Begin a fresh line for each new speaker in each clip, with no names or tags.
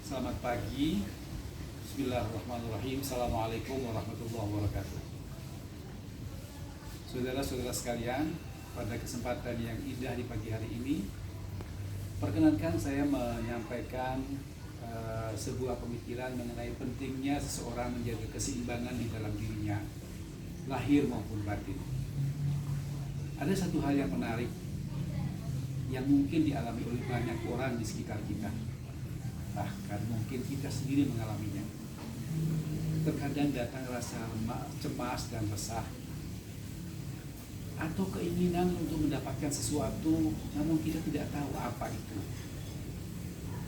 Selamat pagi. Bismillahirrahmanirrahim. Assalamualaikum warahmatullahi wabarakatuh. Saudara-saudara sekalian, pada kesempatan yang indah di pagi hari ini, perkenankan saya menyampaikan sebuah pemikiran mengenai pentingnya seseorang menjaga keseimbangan di dalam dirinya, lahir maupun batin. Ada satu hal yang menarik yang mungkin dialami oleh banyak orang di sekitar kita, bahkan mungkin kita sendiri mengalaminya. Terkadang datang rasa cemas dan resah, atau keinginan untuk mendapatkan sesuatu namun kita tidak tahu apa itu.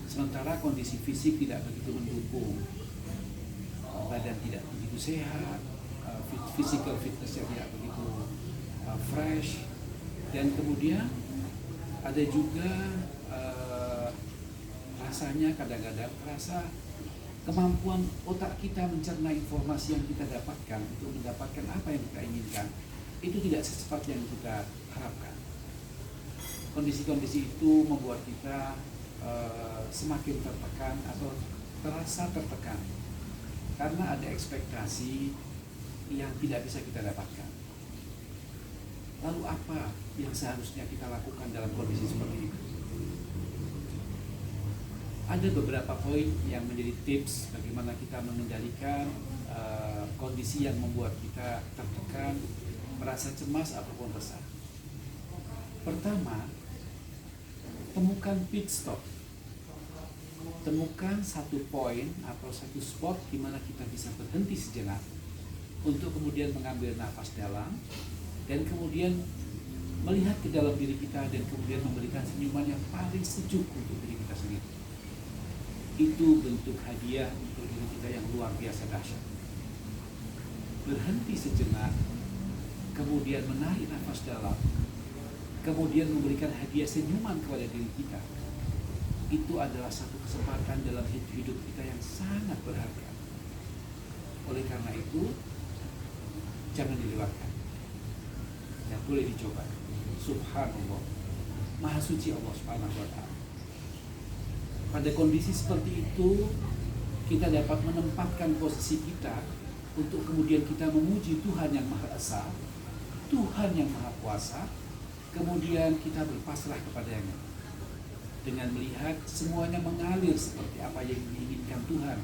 Sementara kondisi fisik tidak begitu mendukung, badan tidak begitu sehat, physical fitnessnya tidak begitu fresh, dan kemudian ada juga rasanya kadang-kadang rasa kemampuan otak kita mencerna informasi yang kita dapatkan untuk mendapatkan apa yang kita inginkan itu tidak secepat yang kita harapkan. Kondisi-kondisi itu membuat kita semakin tertekan atau terasa tertekan karena ada ekspektasi yang tidak bisa kita dapatkan. Lalu apa yang seharusnya kita lakukan dalam kondisi seperti itu? Ada beberapa poin yang menjadi tips bagaimana kita mengendalikan kondisi yang membuat kita tertekan, merasa cemas ataupun resah. Pertama, temukan pit stop. Temukan satu poin atau satu spot di mana kita bisa berhenti sejenak untuk kemudian mengambil nafas dalam dan kemudian melihat ke dalam diri kita dan kemudian memberikan senyuman yang paling sejuk untuk diri kita sendiri. Itu bentuk hadiah untuk diri kita yang luar biasa dahsyat. Berhenti sejenak, kemudian menarik nafas dalam, kemudian memberikan hadiah senyuman kepada diri kita. Itu adalah satu kesempatan dalam hidup kita yang sangat berharga. Oleh karena itu, jangan dilewatkan. Dan boleh dicoba. Subhanallah, Maha Suci Allah Subhanahu wa Ta'ala. Pada kondisi seperti itu, kita dapat menempatkan posisi kita untuk kemudian kita memuji Tuhan yang Maha Esa, Tuhan yang Maha Kuasa, kemudian kita berpasrah kepadanya dengan melihat semuanya mengalir seperti apa yang diinginkan Tuhan,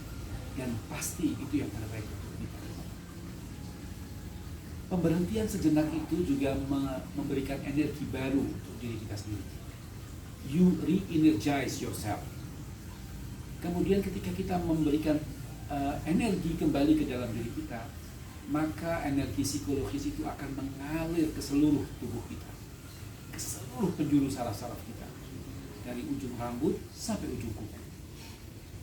dan pasti itu yang terbaik untuk kita. Pemberhentian sejenak itu juga memberikan energi baru untuk diri kita sendiri. You re-energize yourself. Kemudian ketika kita memberikan energi kembali ke dalam diri kita, maka energi psikologis itu akan mengalir ke seluruh tubuh kita, ke seluruh penjuru saraf-saraf kita, dari ujung rambut sampai ujung kuku.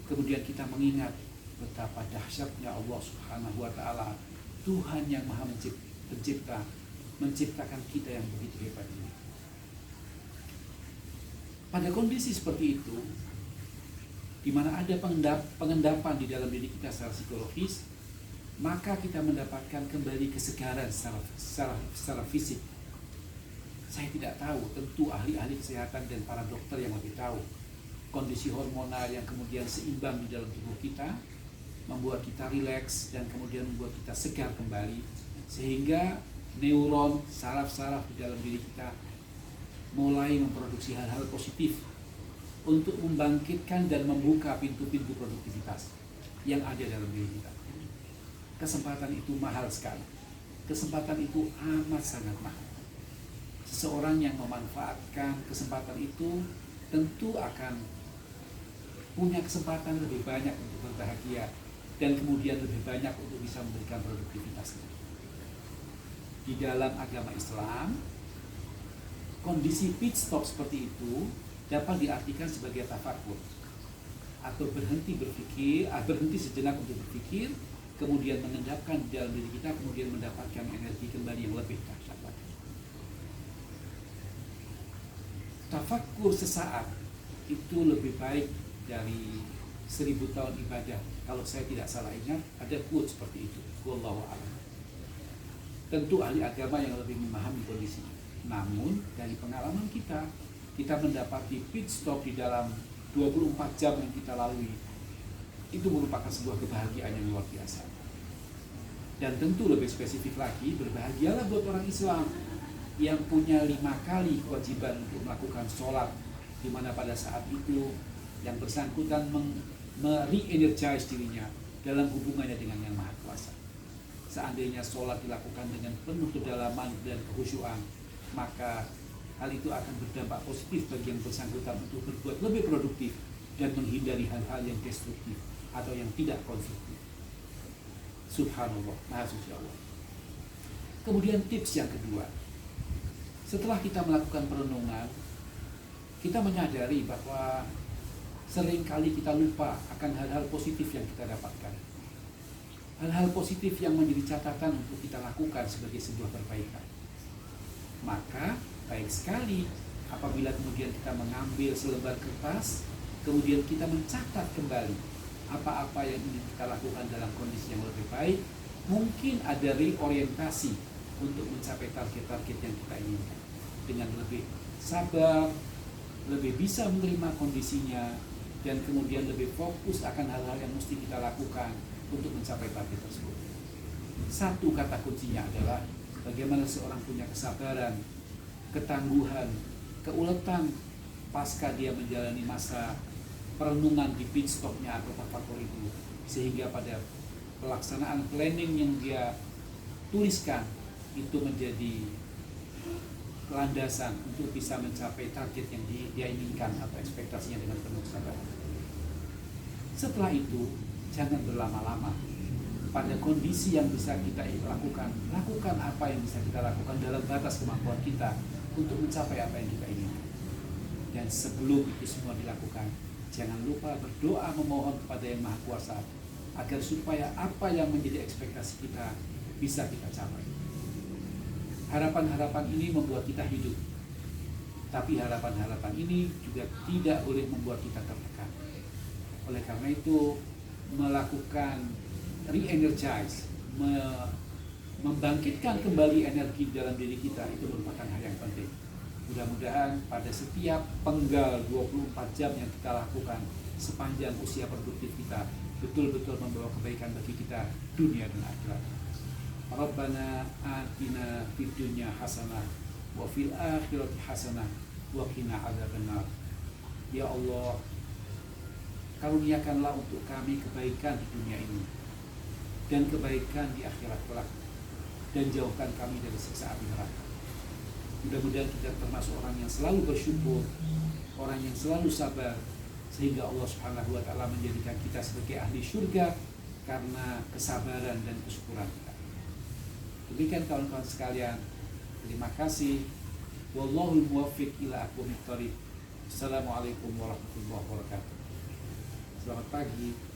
Kemudian kita mengingat betapa dahsyatnya Allah Subhanahu wa Ta'ala, Tuhan yang Maha Pencipta, menciptakan kita yang begitu hebat ini. Pada kondisi seperti itu, di mana ada pengendapan di dalam diri kita secara psikologis, maka kita mendapatkan kembali kesegaran secara fisik. Saya tidak tahu, tentu ahli-ahli kesehatan dan para dokter yang lebih tahu. Kondisi hormonal yang kemudian seimbang di dalam tubuh kita membuat kita rileks dan kemudian membuat kita segar kembali, sehingga neuron, saraf-saraf di dalam diri kita mulai memproduksi hal-hal positif untuk membangkitkan dan membuka pintu-pintu produktivitas yang ada dalam diri kita. Kesempatan itu mahal sekali. Kesempatan itu amat sangat mahal. Seseorang yang memanfaatkan kesempatan itu tentu akan punya kesempatan lebih banyak untuk berbahagia dan kemudian lebih banyak untuk bisa memberikan produktivitasnya. Di dalam agama Islam, kondisi pit stop seperti itu dapat diartikan sebagai tafakur, atau berhenti berpikir, berhenti sejenak untuk berpikir, kemudian mengendapkan di dalam diri kita, kemudian mendapatkan energi kembali yang lebih dahsyat lagi. Tafakur sesaat itu lebih baik dari 1000 tahun ibadah. Kalau saya tidak salah ingat, ada quote seperti itu. Wallahu a'lam. Tentu ahli agama yang lebih memahami kondisinya. Namun dari pengalaman kita mendapati pit stop di dalam 24 jam yang kita lalui itu merupakan sebuah kebahagiaan yang luar biasa. Dan tentu lebih spesifik lagi, berbahagialah buat orang Islam yang punya 5 kali kewajiban untuk melakukan sholat, di mana pada saat itu yang bersangkutan re-energize dirinya dalam hubungannya dengan Yang Maha Kuasa. Seandainya sholat dilakukan dengan penuh kedalaman dan kehusyuan, maka hal itu akan berdampak positif bagi yang bersangkutan untuk berbuat lebih produktif dan menghindari hal-hal yang destruktif atau yang tidak konstruktif. Subhanallah, Maha Suci Allah. Kemudian tips yang kedua, setelah kita melakukan perenungan, kita menyadari bahwa seringkali kita lupa akan hal-hal positif yang kita dapatkan. Hal-hal positif yang menjadi catatan untuk kita lakukan sebagai sebuah perbaikan. Maka baik sekali apabila kemudian kita mengambil selembar kertas, kemudian kita mencatat kembali apa-apa yang ingin kita lakukan dalam kondisi yang lebih baik. Mungkin ada reorientasi untuk mencapai target-target yang kita inginkan dengan lebih sabar, lebih bisa menerima kondisinya, dan kemudian lebih fokus akan hal-hal yang mesti kita lakukan untuk mencapai target tersebut. Satu kata kuncinya adalah bagaimana seorang punya kesabaran, ketangguhan, keuletan pasca dia menjalani masa perenungan di pit stopnya atau faktor itu, sehingga pada pelaksanaan planning yang dia tuliskan itu menjadi landasan untuk bisa mencapai target yang dia inginkan atau ekspektasinya dengan penuh kesabaran. Setelah itu, jangan berlama-lama pada kondisi yang bisa kita lakukan apa yang bisa kita lakukan dalam batas kemampuan kita untuk mencapai apa yang kita inginkan. Dan sebelum itu semua dilakukan, jangan lupa berdoa memohon kepada Yang Maha Kuasa agar supaya apa yang menjadi ekspektasi kita bisa kita capai. Harapan-harapan ini membuat kita hidup, tapi harapan-harapan ini juga tidak boleh membuat kita tertekan. Oleh karena itu, melakukan re-energize, membangkitkan kembali energi dalam diri kita itu merupakan hal yang penting. Mudah-mudahan pada setiap penggal 24 jam yang kita lakukan sepanjang usia produktif kita betul-betul membawa kebaikan bagi kita dunia dan akhirat. Rabbana atina fid dunya hasanah wa fil akhirati hasanah wa qina adzabannar. Ya Allah, karuniakanlah untuk kami kebaikan di dunia ini dan kebaikan di akhirat kelak, dan jauhkan kami dari siksa api neraka. Mudah-mudahan kita termasuk orang yang selalu bersyukur, orang yang selalu sabar, sehingga Allah Subhanahu wa Ta'ala menjadikan kita sebagai ahli syurga karena kesabaran dan kesyukuran kita. Demikian kawan-kawan sekalian, terima kasih. Wallahul muwaffiq ila aqwamit thoriq. Assalamualaikum warahmatullahi wabarakatuh. Selamat pagi.